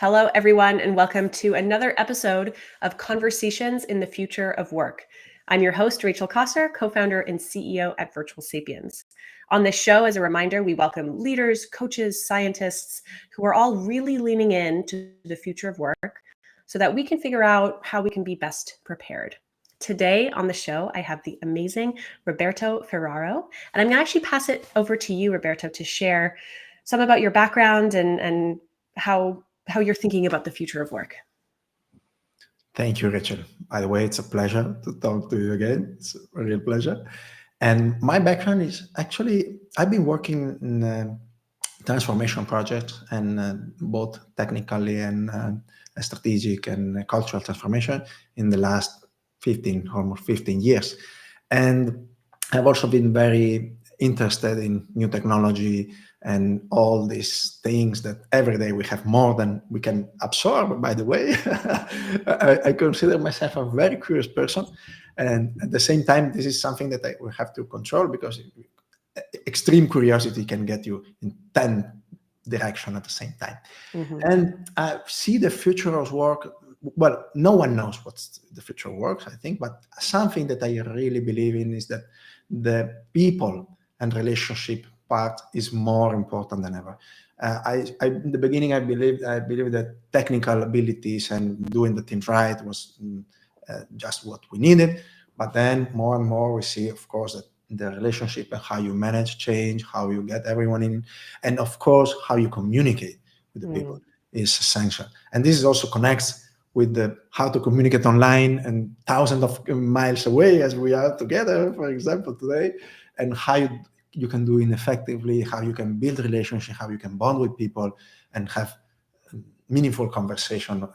Hello, everyone, and welcome to another episode of Conversations in the Future of Work. I'm your host, Rachel Cossar, co-founder and CEO at Virtual Sapiens. On this show, as a reminder, we welcome leaders, coaches, scientists who are all really leaning into the future of work so that we can figure out how we can be best prepared. Today on the show, I have the amazing Roberto Ferraro, and I'm going to actually pass it over to you, Roberto, to share some about your background and how you're thinking about the future of work. Thank you, Rachel. By the way, it's a pleasure to talk to you again. It's a real pleasure. And my background is actually, I've been working in transformation projects and both technically and strategic and cultural transformation in the last almost 15 years. And I've also been very interested in new technology and all these things that every day we have more than we can absorb, by the way. I consider myself a very curious person. And at the same time, this is something that I will have to control because extreme curiosity can get you in 10 directions at the same time. Mm-hmm. And I see the future of work. Well, no one knows what's the future of work, I think, but something that I really believe in is that the people and relationship part is more important than ever. In the beginning, I believe that technical abilities and doing the things right was just what we needed. But then more and more we see, of course, that the relationship and how you manage change, how you get everyone in, and of course, how you communicate with the people is essential. And this also connects with the how to communicate online and thousands of miles away as we are together, for example, today, and how you can do it effectively, how you can build relationships, how you can bond with people and have meaningful conversation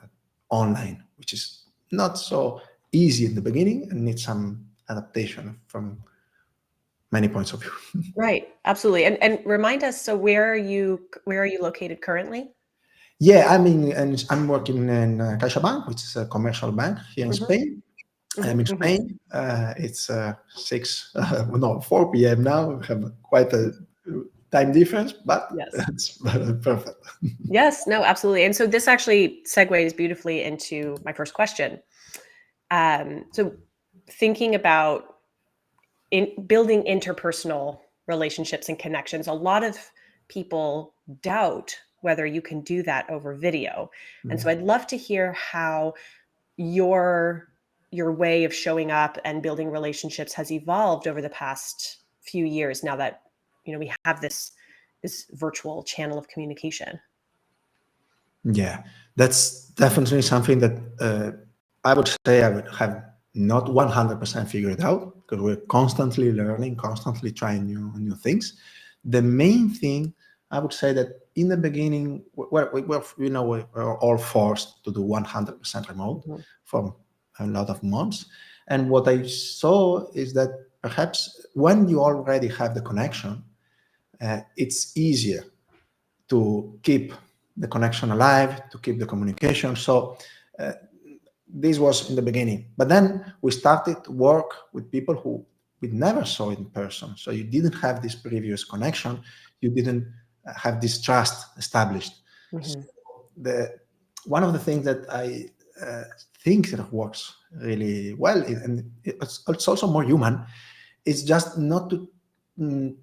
online, which is not so easy in the beginning and needs some adaptation from many points of view. Right, absolutely. And remind us, so where are you located currently? Yeah, I'm working in Caixa Bank, which is a commercial bank here in Spain. I'm in Spain. It's 4 p.m. now. We have quite a time difference, but yes. It's perfect. Yes, no, absolutely. And so this actually segues beautifully into my first question. So thinking about building interpersonal relationships and connections, a lot of people doubt whether you can do that over video. And so I'd love to hear how your way of showing up and building relationships has evolved over the past few years now that we have this virtual channel of communication. Yeah, that's definitely something that I would say I would have not 100% figured out because we're constantly learning, constantly trying new things. The main thing I would say that in the beginning, we're all forced to do 100% remote for a lot of months. And what I saw is that perhaps when you already have the connection, it's easier to keep the connection alive, to keep the communication. So this was in the beginning. But then we started to work with people who we never saw in person. So you didn't have this previous connection. You didn't have this trust established. So one of the things that I think that works really well, and it's also more human, is just not to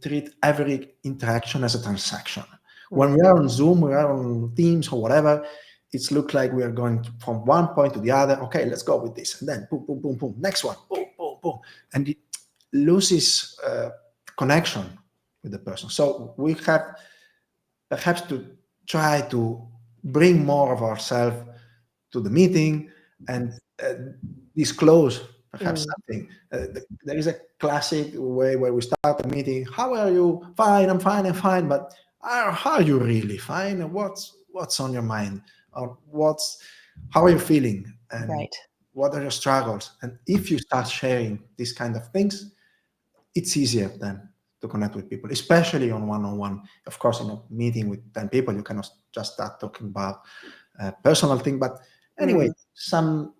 treat every interaction as a transaction. When we are on Zoom, we are on Teams or whatever, it looks like we are going from one point to the other. Okay, let's go with this. And then boom, boom, boom, boom. Next one, boom, boom, boom. And it loses connection with the person. So we have perhaps to try to bring more of ourselves to the meeting and disclose perhaps something. There is a classic way where we start a meeting. How are you? Fine, I'm fine, I'm fine. But how are you really fine? And what's on your mind? Or how are you feeling? And what are your struggles? And if you start sharing these kind of things, it's easier then to connect with people, especially on one-on-one. Of course, in a meeting with 10 people, you cannot just start talking about personal thing. But anyway, some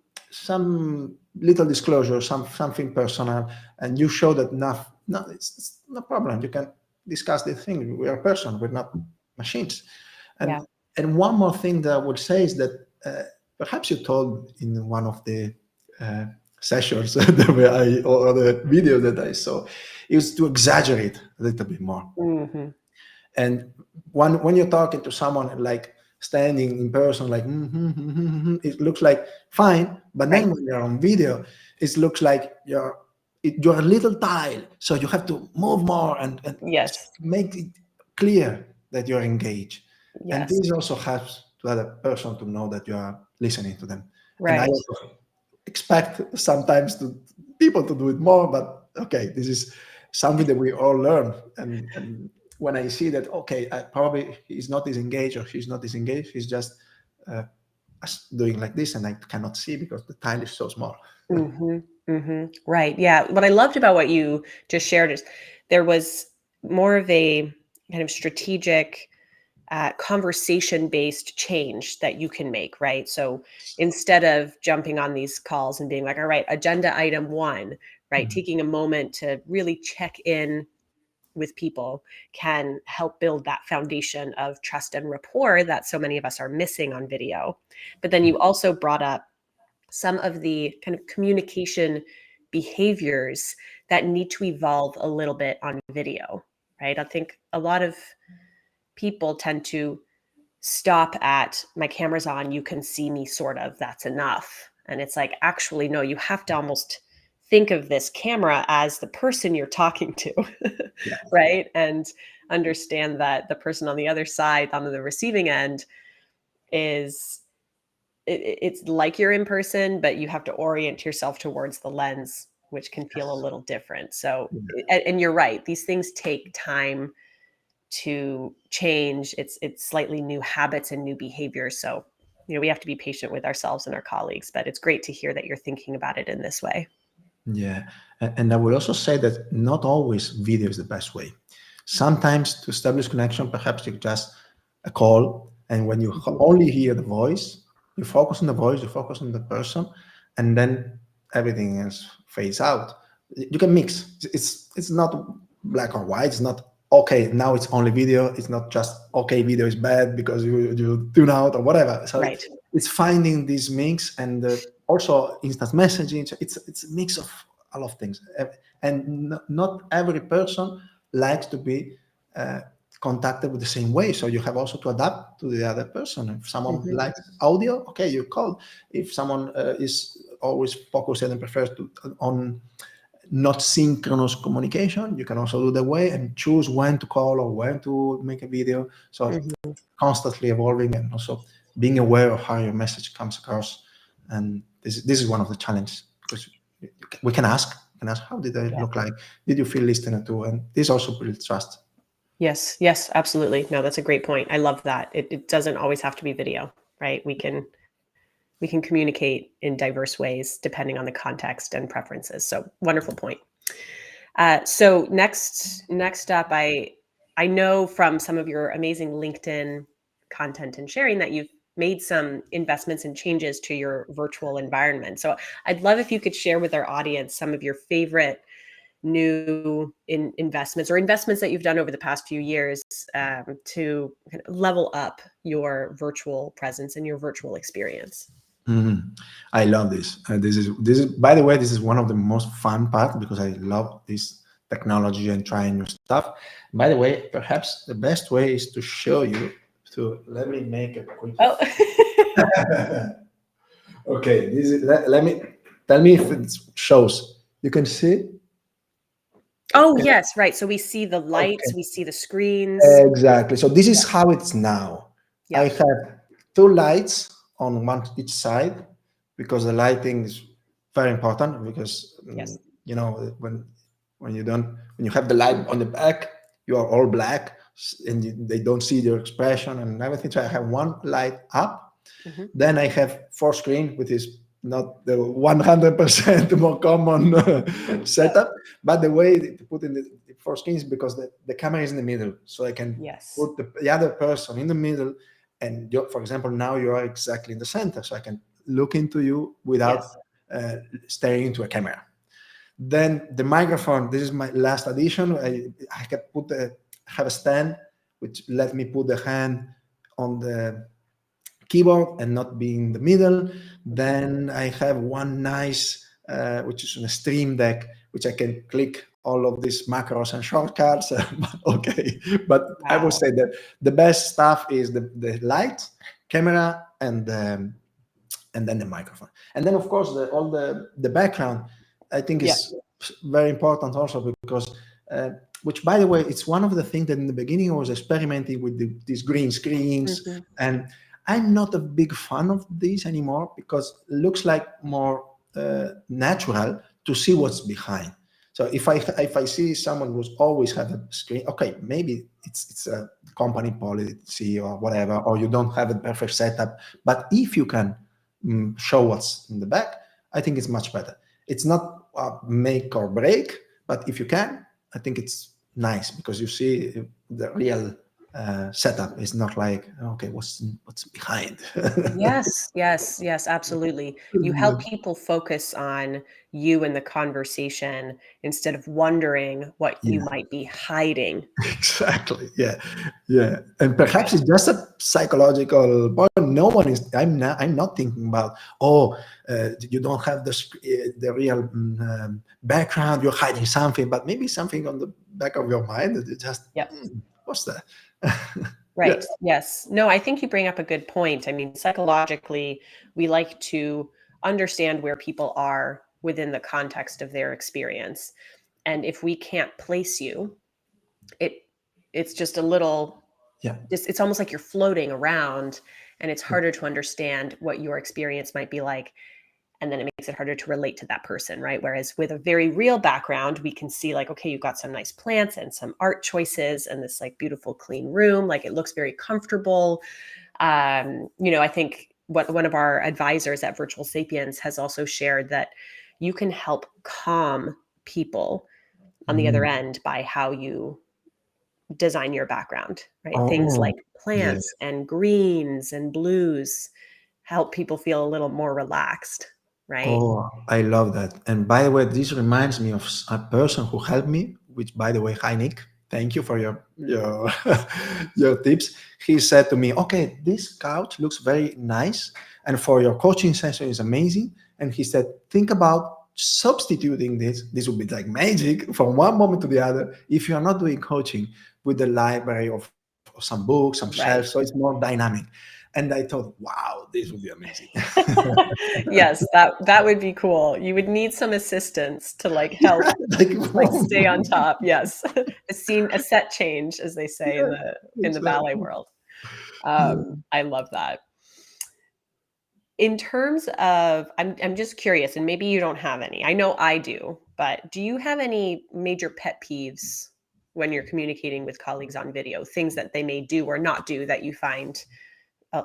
little disclosure, something personal, and you show that it's no problem. You can discuss the thing. We are a person. We're not machines. And And one more thing that I would say is that perhaps you told in one of the sessions that or the video that I saw, is to exaggerate a little bit more. Mm-hmm. And when you're talking to someone like standing in person, like it looks like fine, but then when you're on video, it looks like you're a little tired, so you have to move more and Yes. make it clear that you're engaged. And Yes. this also helps to other person to know that you are listening to them. And I Right. also expect sometimes to people to do it more, but okay, this is something that we all learn. And when I see that, okay, probably he's not disengaged or she's not disengaged, he's just uh, doing like this, and I cannot see because the tile is so small. Mm-hmm. Mm-hmm. Right. Yeah. What I loved about what you just shared is there was more of a kind of strategic conversation-based change that you can make, right? So instead of jumping on these calls and being like, all right, agenda item 1, right? Mhm. Taking a moment to really check in with people can help build that foundation of trust and rapport that so many of us are missing on video. But then you also brought up some of the kind of communication behaviors that need to evolve a little bit on video, right? I think a lot of people tend to stop at my camera's on, you can see me sort of, that's enough. And it's like, actually, no, you have to almost think of this camera as the person you're talking to, Yeah. right? And understand that the person on the other side, on the receiving end, is it's like you're in person, but you have to orient yourself towards the lens, which can feel a little different. So, and you're right, these things take time to change. It's slightly new habits and new behaviors. So, we have to be patient with ourselves and our colleagues, but it's great to hear that you're thinking about it in this way. Yeah. And I will also say that not always video is the best way. Sometimes to establish connection, perhaps you just a call, and when you only hear the voice, you focus on the voice, you focus on the person, and then everything else fades out. You can mix. It's not black or white. It's not okay. Now it's only video. It's not just okay. Video is bad because you tune out or whatever. So Right. it's finding this mix, and also instant messaging. It's a mix of a lot of things, and not every person likes to be contacted with the same way. So you have also to adapt to the other person. If someone Mm-hmm. likes audio, okay, you call. If someone is always focused and prefers on not synchronous communication, you can also do the way and choose when to call or when to make a video. So Mm-hmm. constantly evolving, and also being aware of how your message comes across. And this is one of the challenges, because we can ask how did I Yeah. look like, did you feel listened to, and this also builds trust. Yes. Yes, absolutely. No, that's a great point. I love that. It doesn't always have to be video, right? We can communicate in diverse ways depending on the context and preferences. So wonderful point. So next up, I know from some of your amazing LinkedIn content and sharing that you've made some investments and changes to your virtual environment. So I'd love if you could share with our audience some of your favorite new investments or investments that you've done over the past few years to kind of level up your virtual presence and your virtual experience. I love this. This is by the way, this is one of the most fun part, because I love this technology and trying new stuff. By the way, perhaps the best way is to show you. So let me make a quick. Oh, Okay, this is. Let me tell me if it shows. You can see. oh yes, right. So we see the lights, Okay. we see the screens. Exactly. So this is how it's now. I Yeah. have two lights on one each side, because the lighting is very important, because Yes. when you don't, when you have the light on the back, you are all black, and they don't see your expression and everything. So I have one light up. Mhm. Then I have four screen, which is not the 100% more common setup, but the way to put in the four screens, because the camera is in the middle, so I can Yes. put the other person in the middle, and for example, now you are exactly in the center, so I can look into you without Yes. staring into a camera. Then the microphone, this is my last addition. I can have a stand which let me put the hand on the keyboard and not be in the middle. Then I have one nice, which is on a Stream Deck, which I can click all of these macros and shortcuts. Okay, but I would Wow. say that the best stuff is the light, camera, and then the microphone. And then, of course, all the background, I think, Yeah. is very important also because, which, by the way, it's one of the things that in the beginning I was experimenting with these green screens. Mhm. And I'm not a big fan of these anymore because it looks like more natural to see what's behind. So if I see someone who's always have a screen, okay, maybe it's a company policy or whatever, or you don't have a perfect setup. But if you can show what's in the back, I think it's much better. It's not make or break, but if you can, I think it's nice because you see the real setup. It's not like, okay, what's behind. Yes, absolutely. You help people focus on you and the conversation instead of wondering what you Yeah. might be hiding. Exactly. Yeah. And perhaps Right. it's just a psychological point. No one is. I'm not thinking about. Oh, you don't have the real background. You're hiding something, but maybe something on the back of your mind that you just. Yep. What's that? Yeah. Right. Yes. No, I think you bring up a good point. I mean, psychologically, we like to understand where people are within the context of their experience. And if we can't place you, it it's just a little Yeah. it's almost like you're floating around and it's harder to understand what your experience might be like, and then it makes it harder to relate to that person, right? Whereas with a very real background, we can see like, okay, you've got some nice plants and some art choices and this like beautiful clean room, like it looks very comfortable. I think what one of our advisors at Virtual Sapiens has also shared that you can help calm people on the other Mm. end by how you design your background, right? Things Oh, like yeah. plants and greens and blues help people feel a little more relaxed, right? Oh, I love that. And by the way, this reminds me of a person who helped me, which, by the way, hi Nick, thank you for your your tips. He said to me, "Okay, this couch looks very nice, and for your coaching session is amazing." And he said, "Think about substituting this. This would be like magic from one moment to the other. If you are not doing coaching with the library of some books, some shelves, so Right. it's more dynamic." And I thought, "Wow, this would be amazing." Yes, that would be cool. You would need some assistance to like help Like, like stay on top. Yes. A set change, as they say in yeah, the ballet exactly. world. Yeah. I love that. In terms of I'm just curious, and maybe you don't have any. I know I do, but do you have any major pet peeves when you're communicating with colleagues on video? Things that they may do or not do that you find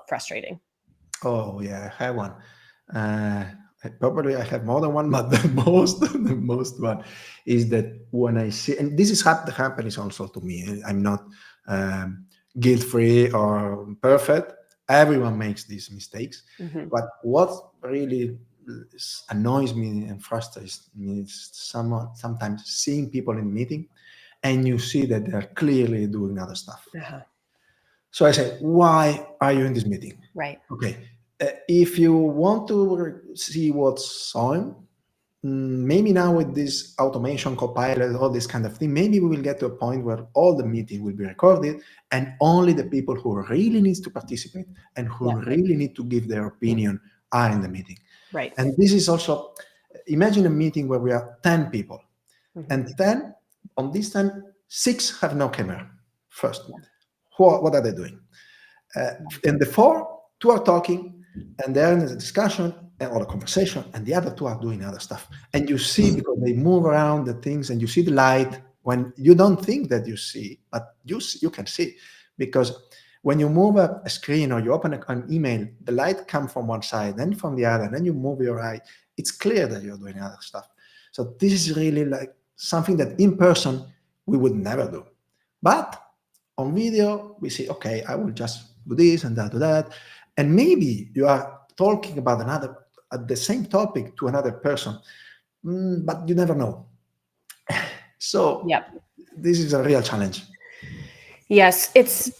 frustrating? Oh yeah, I have one. Uh, Probably I have more than one, but the most one is that when I see, and this is happens also to me. I'm not guilt free or perfect. Everyone makes these mistakes. Mhm. But what really annoys me and frustrates me is sometimes seeing people in meeting, and you see that they're clearly doing other stuff. Uh-huh. So I say, why are you in this meeting? Right. Okay. If you want to see what's on, maybe now with this automation, copilot, all this kind of thing, maybe we will get to a point where all the meeting will be recorded and only the people who really needs to participate and Yeah. who really need to give their opinion are in the meeting. Right. And this is also, imagine a meeting where we are 10 people Mhm. and 10, on this 10, 6 have no camera first. Yeah. What are they doing? In the four, two are talking, and they're in a discussion or a conversation, and the other two are doing other stuff. And you see because they move around the things, and you see the light when you don't think that you see, but you can see because when you move a screen or you open an email, the light comes from one side, then from the other, and then you move your eye. It's clear that you're doing other stuff. So this is really like something that in person we would never do, but on video, we say, okay, I will just do this and that, do that. And maybe you are talking about at the same topic to another person, but you never know. So Yep. this is a real challenge. Yes, it's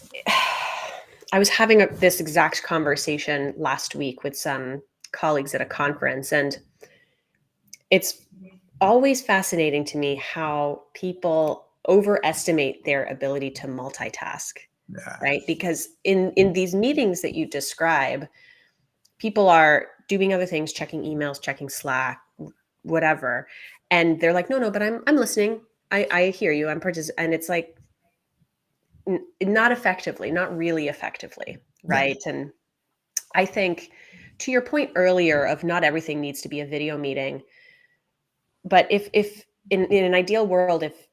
I was having this exact conversation last week with some colleagues at a conference, and it's always fascinating to me how people overestimate their ability to multitask, Yeah. right? Because in these meetings that you describe, people are doing other things, checking emails, checking Slack, whatever, and they're like, no, but I'm listening. I hear you. I'm and it's like not effectively, not really effectively, Yeah. right? And I think to your point earlier of not everything needs to be a video meeting, but if in an ideal world, if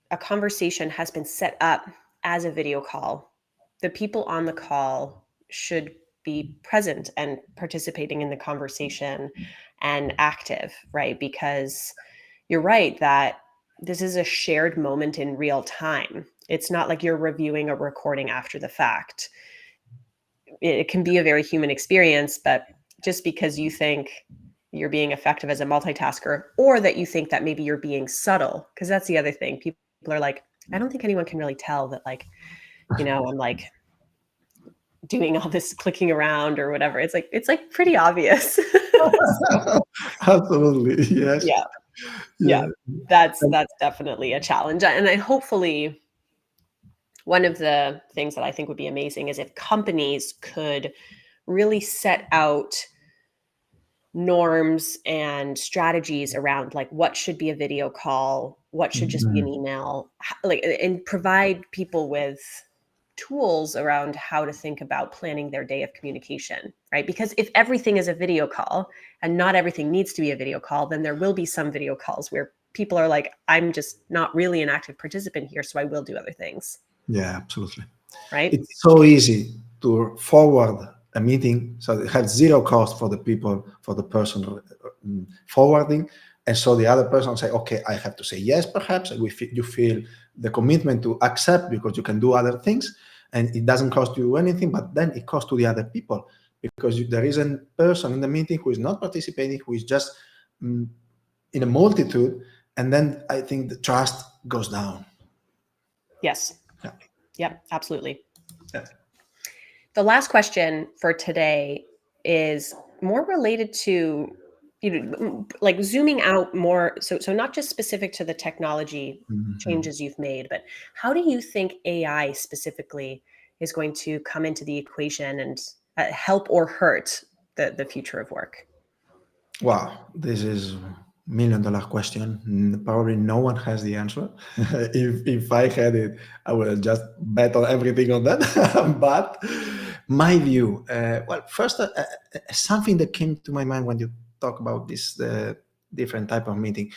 a conversation has been set up as a video call, the people on the call should be present and participating in the conversation and active, right? Because you're right that this is a shared moment in real time. It's not like you're reviewing a recording after the fact. It can be a very human experience, but just because you think you're being effective as a multitasker, or that you think that maybe you're being subtle, because that's the other thing. People are like, I don't think anyone can really tell that, like, I'm like doing all this clicking around or whatever. It's like pretty obvious. Absolutely. Yes. Yeah. Yeah. Yeah. That's definitely a challenge. And I hopefully one of the things that I think would be amazing is if companies could really set out norms and strategies around like what should be a video call, what should just be an email, like, and provide people with tools around how to think about planning their day of communication, right? Because if everything is a video call and not everything needs to be a video call, then there will be some video calls where people are like, I'm just not really an active participant here, so I will do other things, Yeah, absolutely. right? It's so easy to forward a meeting, so it has zero cost for the people, for the person forwarding, and so the other person say, okay, I have to say yes, perhaps, and you feel the commitment to accept because you can do other things, and it doesn't cost you anything, but then it costs to the other people because there is a person in the meeting who is not participating, who is just in a multitude, and then I think the trust goes down. Yes. Yeah. Yep, absolutely. Yeah. The last question for today is more related to, like zooming out more. So not just specific to the technology changes you've made, but how do you think AI specifically is going to come into the equation and help or hurt the future of work? Wow, this is $1 million question. Probably no one has the answer. If I had it, I would have just bet on everything on that. But my view, well, first, something that came to my mind when you talk about this different type of meeting.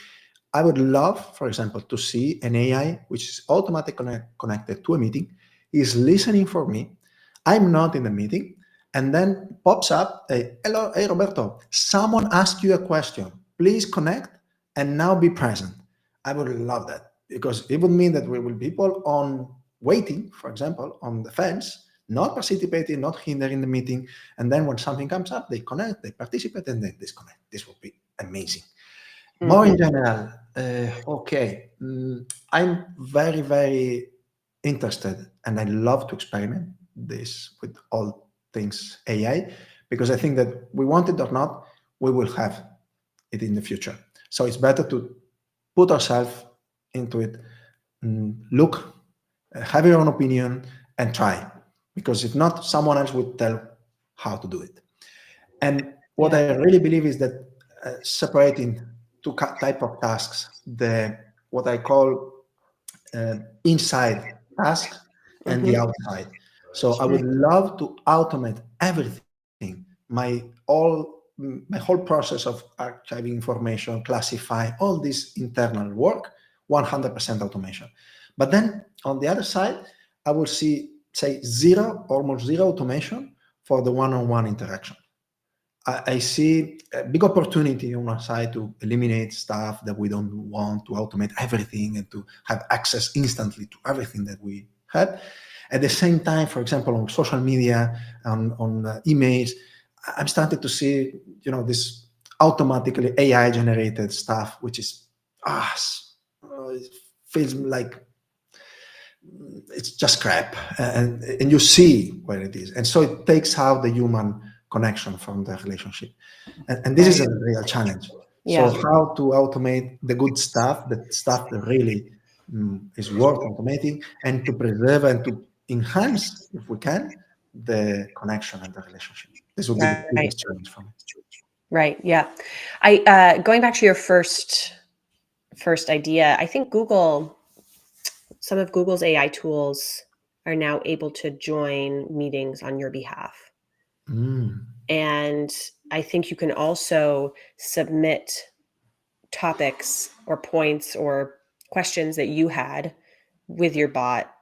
I would love, for example, to see an AI which is automatically connected to a meeting, is listening for me. I'm not in the meeting, and then pops up, hello, hey, Roberto, someone asked you a question. Please connect and now be present. I would love that because it would mean that we will be people on waiting, for example, on the fence, not participating, not hindering the meeting. And then when something comes up, they connect, they participate, and they disconnect. This would be amazing. More in general, okay, I'm very, very interested and I love to experiment this with all things AI because I think that we want it or not, we will have it in the future. So it's better to put ourselves into it, look, have your own opinion and try because if not, someone else will tell how to do it. And what I really believe is that separating two type of tasks, the what I call inside tasks and the outside. So I would love to automate everything, my whole process of archiving information, classify all this internal work, 100% automation. But then on the other side, I will see, say, almost zero automation for the one-on-one interaction. I see a big opportunity on our side to eliminate stuff that we don't want, to automate everything and to have access instantly to everything that we have. At the same time, for example, on social media, on emails, I'm starting to see, this automatically AI generated stuff, which is, it feels like it's just crap, and you see where it is, and so it takes out the human connection from the relationship, and this is Right. a real challenge. So Yeah. how to automate the good stuff, the stuff that really is worth automating, and to preserve and to enhance, if we can, the connection and the relationship. This would be the Right. biggest challenge for me. Right. Yeah. I going back to your first idea, I think some of Google's AI tools are now able to join meetings on your behalf. Mm, And I think you can also submit topics or points or questions that you had with your bot,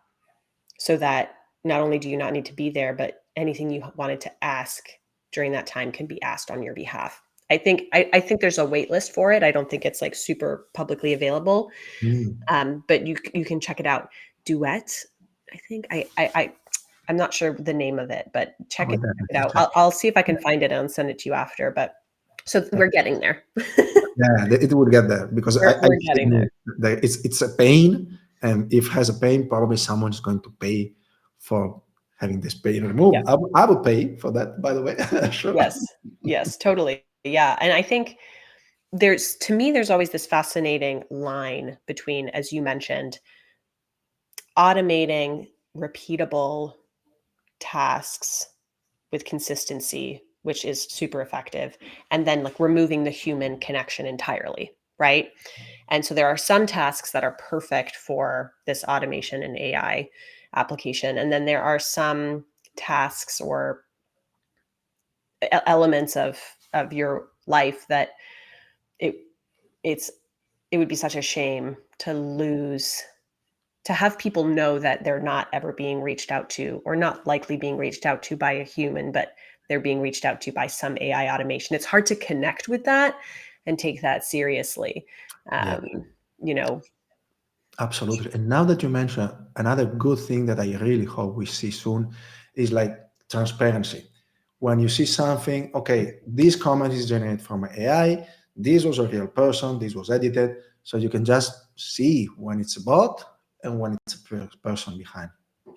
so that not only do you not need to be there, but anything you wanted to ask during that time can be asked on your behalf. I think there's a wait list for it. I don't think it's like super publicly available, mm. but you can check it out. Duet, I think I'm not sure the name of it, but I check will it definitely out. check. I'll see if I can find it and send it to you after. But so we're getting there. Yeah, it will get there because I We're getting there. think that it's a pain, and if it has a pain, probably someone's going to pay for having this pain Yeah. removed. I would pay for that, by the way. Sure. Yes. Yes. Totally. Yeah. And I think to me, there's always this fascinating line between, as you mentioned, automating repeatable tasks with consistency, which is super effective, and then like removing the human connection entirely, right? And so there are some tasks that are perfect for this automation and AI application, and then there are some tasks or elements of your life that it it's it would be such a shame to lose, to have people know that they're not ever being reached out to, or not likely being reached out to by a human, but they're being reached out to by some AI automation. It's hard to connect with that and take that seriously. Yeah, Um, you know, absolutely. And now that you mention, another good thing that I really hope we see soon is like transparency. When you see something, okay, this comment is generated from AI, this was a real person, this was edited, so you can just see when it's a bot and when it's a person behind.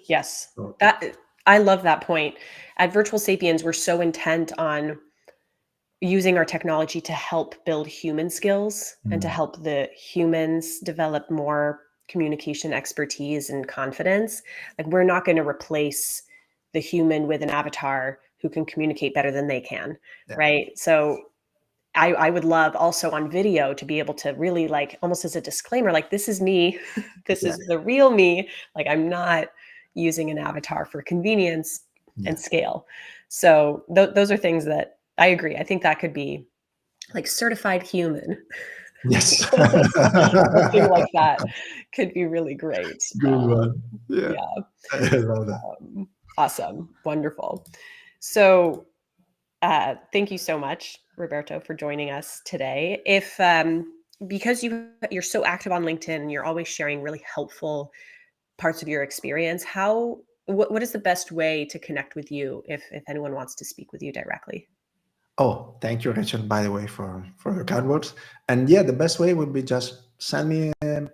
yes, So, that I love that point. At Virtual Sapiens, we're so intent on using our technology to help build human skills and to mm, help the humans develop more communication expertise and confidence. Like, we're not going to replace the human with an avatar who can communicate better than they can, yeah, right? So I would love also on video to be able to really, like, almost as a disclaimer, like, this is me, this yeah, is the real me. Like, I'm not using an avatar for convenience yeah. and scale. So those are things that I agree. I think that could be like certified human. Yes. Something like that could be really great. Good one. Yeah, Yeah. I love that. Awesome. Wonderful. So thank you so much, Roberto, for joining us today. If because you're so active on LinkedIn and you're always sharing really helpful parts of your experience, what is the best way to connect with you if anyone wants to speak with you directly? Oh, thank you, Rachel, by the way, for your kind words. And yeah, the best way would be just send me a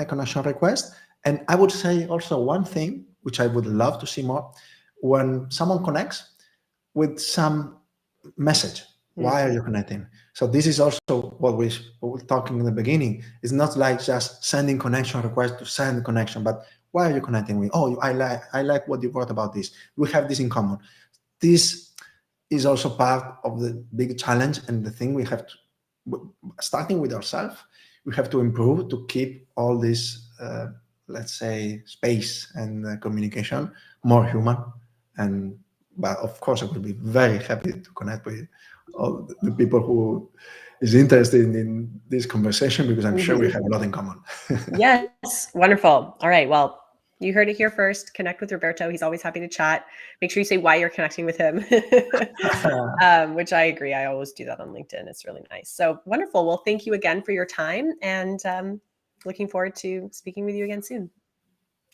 connection request. And I would say also one thing, which I would love to see more, when someone connects with some message. Why are Mhm. you connecting? So this is also what we're talking in the beginning. It's not like just sending connection request to send connection, but why are you connecting with? Oh, I like what you wrote about this. We have this in common. This is also part of the big challenge and the thing we have to, starting with ourselves, we have to improve to keep all this, let's say, space and communication more human. And but of course, I will be very happy to connect with all the people who is interested in this conversation because I'm sure we Mhm. have a lot in common. Yes, wonderful. All right, well, you heard it here first. Connect with Roberto. He's always happy to chat. Make sure you say why you're connecting with him, which I agree. I always do that on LinkedIn. It's really nice. So wonderful. Well, thank you again for your time, and looking forward to speaking with you again soon.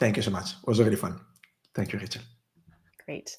Thank you so much. It was really fun. Thank you, Rachel. Great.